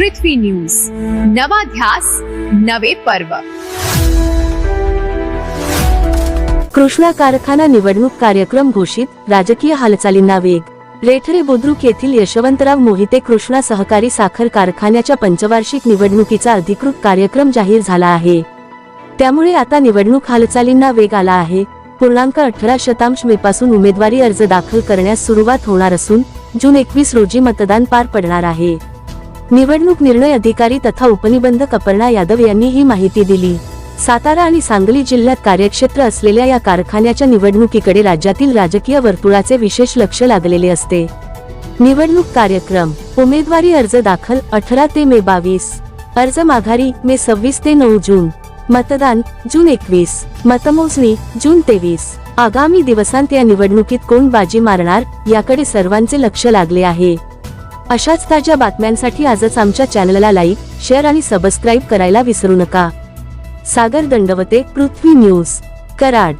पृथ्वी news, नवा ध्यास नवे पर्व। कृष्णा कारखाना निवडणूक कार्यक्रम घोषित, राजकीय हालचालींना वेग। रेठरे बुद्रुक येथील यशवंतराव मोहिते कृष्णा सहकारी साखर कारखान्याच्या पंचवार्षिक निवडणुकीचा अधिकृत कार्यक्रम जाहीर झाला आहे। त्यामुळे आता निवडणूक हालचालींना वेग आला आहे। 18% मे पासून उमेदवारी अर्ज दाखल करण्यास सुरुवात होणार असून जून 21 रोजी मतदान पार पडणार आहे। निवडणूक निर्णय अधिकारी तथा उपनिबंधक अपर्णा यादव यांनी ही माहिती दिली। सातारा आणि सांगली जिल्ह्यात कार्यक्षेत्र असलेल्या या कारखान्याच्या निवडणुकीकडे राज्यातील राजकीय वर्तुळाचे विशेष लक्ष लागलेले असते। निवडणूक कार्यक्रम: उमेदवारी अर्ज दाखल 18 ते मे 22, अर्ज माघारी मे 26 ते 9 जून, मतदान जून 21, मतमोजणी जून 23। आगामी दिवसांत या निवडणुकीत कोण बाजी मारणार याकडे सर्वांचे लक्ष लागले आहे। अशाच ताज्या बातम्यांसाठी आजच आमच्या चॅनलला लाईक, शेअर आणि सबस्क्राईब करायला विसरू नका। सागर दंडवते, पृथ्वी न्यूज, कराड।